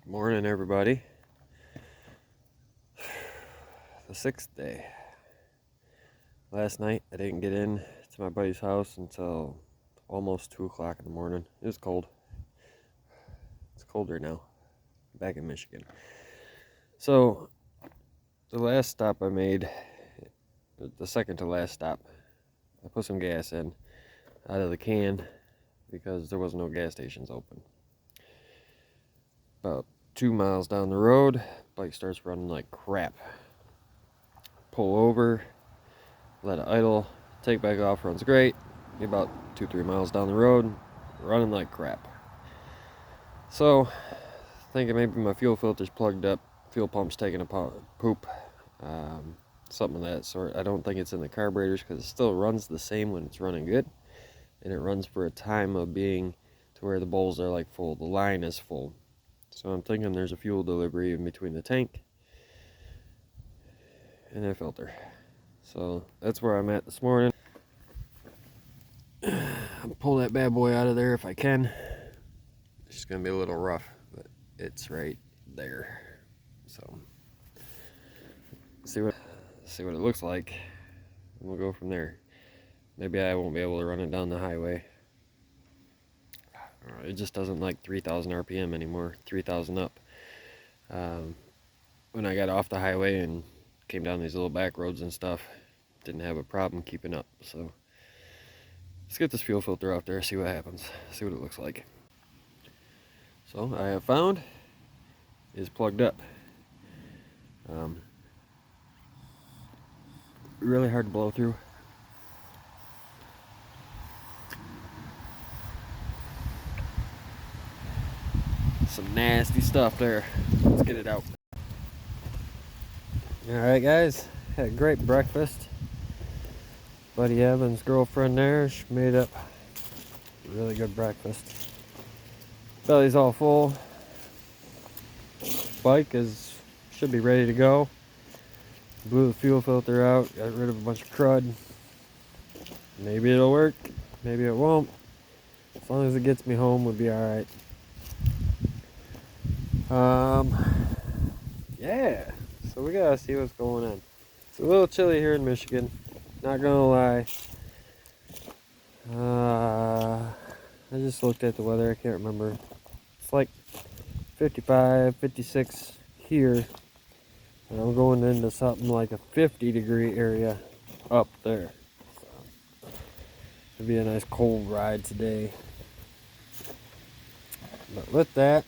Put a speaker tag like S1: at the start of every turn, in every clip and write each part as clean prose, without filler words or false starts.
S1: Morning, everybody. The sixth day. Last night, I didn't get in to my buddy's house until almost 2 o'clock in the morning. It was cold. It's cold right now, back in Michigan. So, the last stop I made, the second to last stop, I put some gas in out of the can because there was no gas stations open. About 2 miles down the road, bike starts running like crap. Pull over, let it idle, take back off, runs great. About 2-3 miles down the road, running like crap. So, thinking maybe my fuel filter's plugged up, fuel pump's taking a poop, something of that sort. I don't think it's in the carburetors because it still runs the same when it's running good, and it runs for a time of being to where the bowls are like full, the line is full. So I'm thinking there's a fuel delivery in between the tank and the filter. So that's where I'm at this morning. I'll pull that bad boy out of there if I can. It's just gonna be a little rough, but it's right there. So see what it looks like, and we'll go from there. Maybe I won't be able to run it down the highway. It just doesn't like 3,000 RPM anymore, 3,000 up. When I got off the highway and came down these little back roads and stuff, didn't have a problem keeping up. So let's get this fuel filter out there, see what happens, see what it looks like. So I have found is plugged up. Really hard to blow through. Some nasty stuff there. Let's get it out. Alright guys, had a great breakfast. Buddy Evan's girlfriend there, she made up a really good breakfast. Belly's all full. Bike should be ready to go. Blew the fuel filter out, got rid of a bunch of crud. Maybe it'll work, maybe it won't. As long as it gets me home, we'll be alright. Yeah, so we gotta see what's going on. It's a little chilly here in Michigan, not gonna lie. I just looked at the weather, I can't remember. It's like 55, 56 here. And I'm going into something like a 50-degree area up there. So it'll be a nice cold ride today. But with that,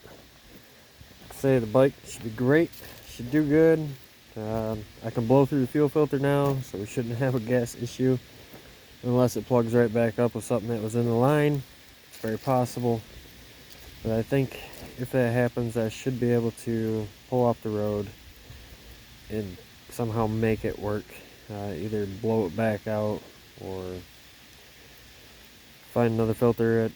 S1: say the bike should be great, should do good. I can blow through the fuel filter now, so we shouldn't have a gas issue unless it plugs right back up with something that was in the line. It's very possible, but I think if that happens, I should be able to pull off the road and somehow make it work. Either blow it back out or find another filter at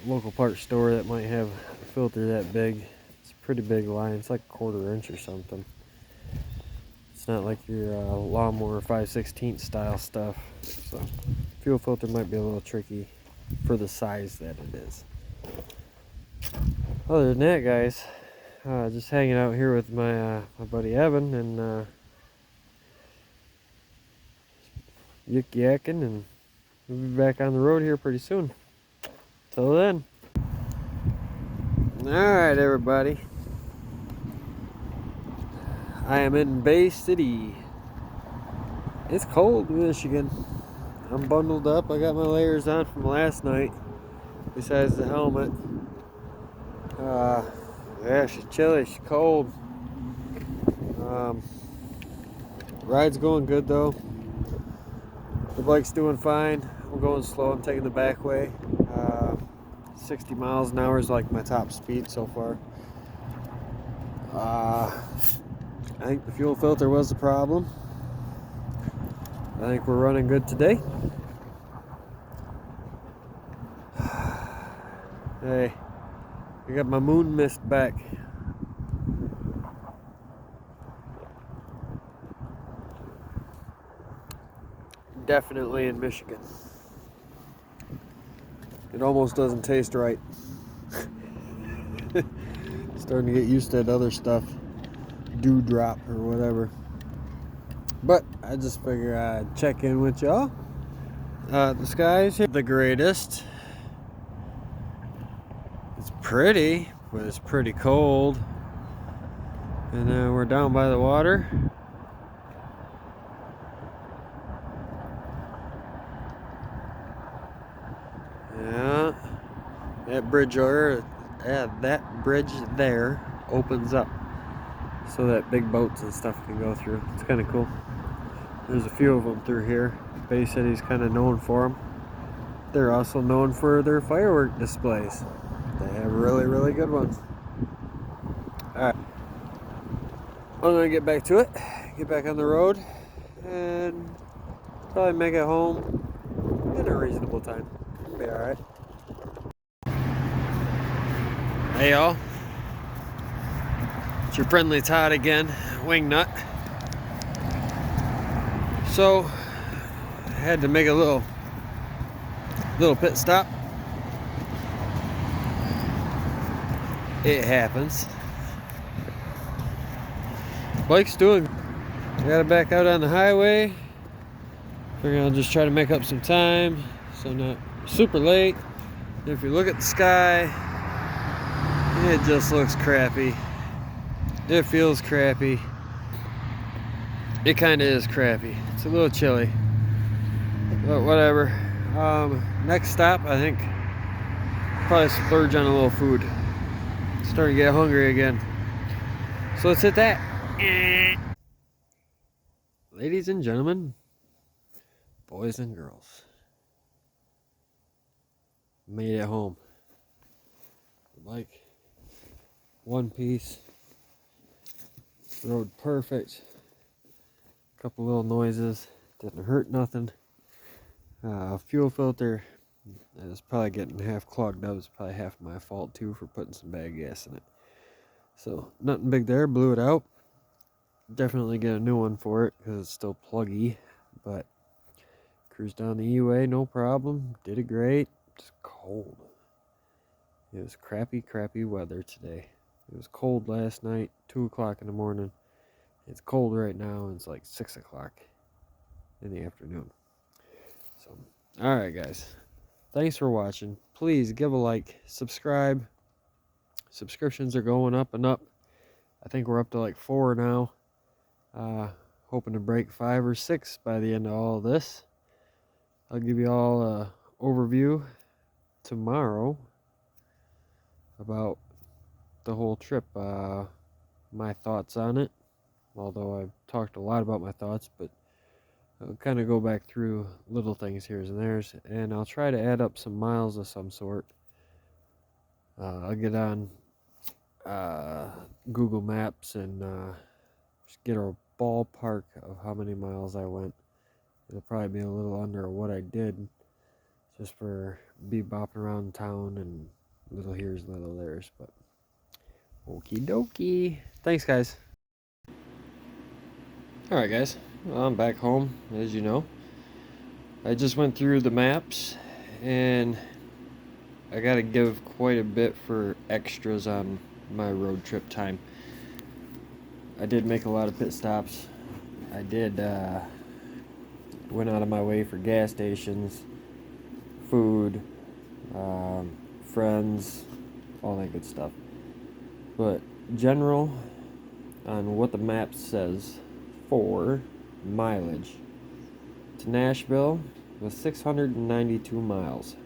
S1: a local parts store that might have a filter that big. It's a pretty big line, it's like a 1/4 inch or something. It's not like your lawnmower 5/16 style stuff. So fuel filter might be a little tricky for the size that it is. Other than that, guys, just hanging out here with my buddy Evan and yik-yakking, and we'll be back on the road here pretty soon. Till then. Alright, everybody. I am in Bay City. It's cold in Michigan. I'm bundled up. I got my layers on from last night, besides the helmet. Yeah, she's chilly, she's cold. Ride's going good though. The bike's doing fine. I'm going slow, I'm taking the back way. 60 miles an hour is like my top speed so far. I think the fuel filter was the problem. I think we're running good today. Hey, I got my moon mist back. Definitely in Michigan. It almost doesn't taste right. Starting to get used to that other stuff. Dewdrop or whatever. But I just figure I'd check in with y'all. The sky's the greatest. It's pretty, but it's pretty cold. And then we're down by the water. Yeah, that bridge there opens up so that big boats and stuff can go through. It's kind of cool. There's a few of them through here. Bay City's kind of known for them. They're also known for their firework displays. They have really, really good ones. Alright, I'm gonna get back to it, get back on the road, and probably make it home in a reasonable time. It'll be alright. Hey y'all, it's your friendly Todd again, Wingnut. So, I had to make a little pit stop. It happens. Bike's doing. I gotta back out on the highway. Figure I'll just try to make up some time, so not super late. If you look at the sky, it just looks crappy. It feels crappy. It kind of is crappy. It's a little chilly, but whatever. Next stop, I think probably splurge on a little food. Starting to get hungry again. So let's hit that. Ladies and gentlemen, boys and girls, made it home. The bike, one piece, rode perfect. Couple little noises, didn't hurt nothing. Fuel filter is probably getting half clogged up. It's probably half my fault too for putting some bad gas in it. So nothing big there, blew it out. Definitely get a new one for it because it's still pluggy, but cruised down the E-way, no problem. Did it great. Just cold. It was crappy weather today. It was cold last night, 2 o'clock in the morning. It's cold right now, and it's like 6 o'clock in the afternoon. So, alright guys. Thanks for watching. Please give a like, subscribe. Subscriptions are going up and up. I think we're up to like 4 now. Hoping to break 5 or 6 by the end of all of this. I'll give you all an overview tomorrow about the whole trip. My thoughts on it. Although I've talked a lot about my thoughts, but I'll kind of go back through little things here and there, and I'll try to add up some miles of some sort. I'll get on Google Maps and just get a ballpark of how many miles I went. It'll probably be a little under what I did, just for bopping around town and little here's, little there's. But okie dokie. Thanks, guys. Alright, guys. Well, I'm back home, as you know. I just went through the maps, and I gotta give quite a bit for extras on my road trip time. I did make a lot of pit stops. I did went out of my way for gas stations, food, friends, all that good stuff. But general on what the map says for mileage to Nashville was 692 miles.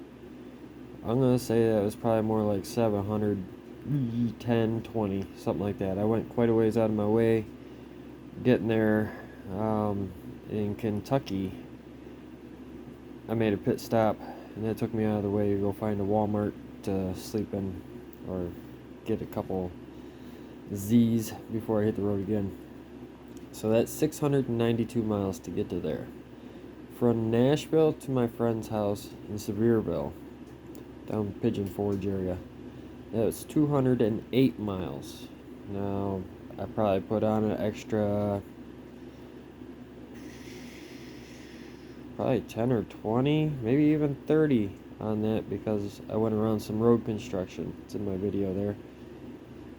S1: I'm gonna say that was probably more like 710, 20, something like that. I went quite a ways out of my way getting there. In Kentucky, I made a pit stop, and that took me out of the way to go find a Walmart to sleep in or get a couple Z's before I hit the road again. So that's 692 miles to get to there. From Nashville to my friend's house in Sevierville, down Pigeon Forge area, that was 208 miles. Now, I probably put on an extra probably 10 or 20, maybe even 30 on that because I went around some road construction. It's in my video there.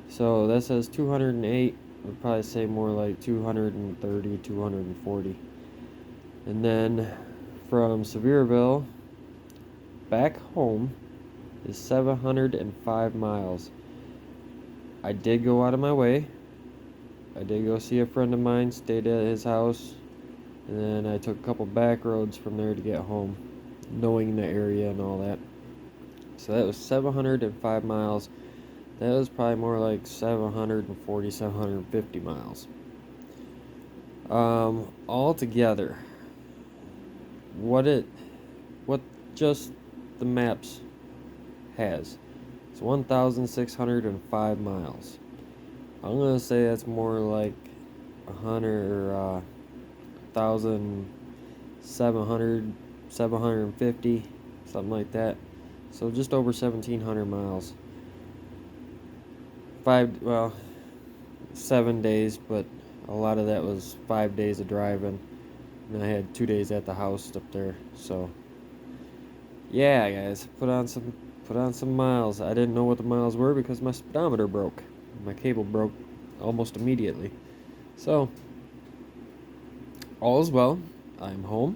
S1: So that says 208. I'd probably say more like 230, 240. And then from Sevierville back home is 705 miles. I did go out of my way. I did go see a friend of mine, stayed at his house, and then I took a couple back roads from there to get home, knowing the area and all that. So that was 705 miles. That was probably more like 740, 750 miles. All together, what just the maps has, it's 1,605 miles. I'm gonna say that's more like 100 or 1,700, 750, something like that. So just over 1,700 miles. 7 days, but a lot of that was 5 days of driving, and I had 2 days at the house up there. So yeah, guys, put on some miles. I didn't know what the miles were because my speedometer broke. My cable broke almost immediately. So all is well. I'm home.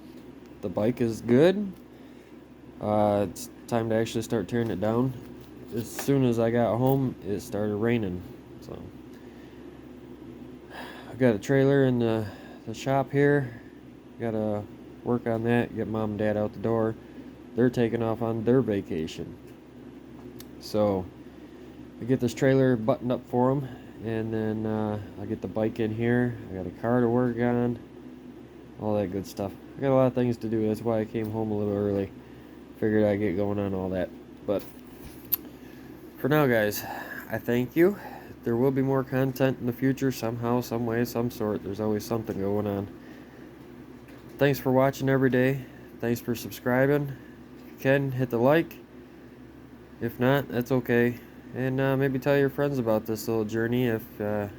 S1: The bike is good. It's time to actually start tearing it down. As soon as I got home, it started raining. So I got a trailer in the shop here. Gotta work on that, get mom and dad out the door. They're taking off on their vacation. So I get this trailer buttoned up for them, and then I get the bike in here. I got a car to work on, all that good stuff. I got a lot of things to do. That's why I came home a little early. Figured I'd get going on all that. But for now, guys, I thank you. There will be more content in the future somehow, some way, some sort. There's always something going on. Thanks for watching every day. Thanks for subscribing. If you can, hit the like. If not, that's okay. And maybe tell your friends about this little journey if they're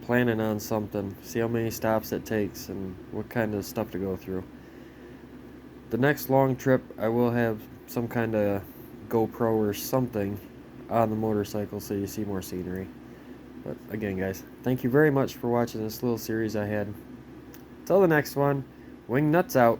S1: planning on something. See how many stops it takes and what kind of stuff to go through. The next long trip, I will have some kind of GoPro or something on the motorcycle so you see more scenery. But again, guys, thank you very much for watching this little series I had. Till the next one, Wingnuts out.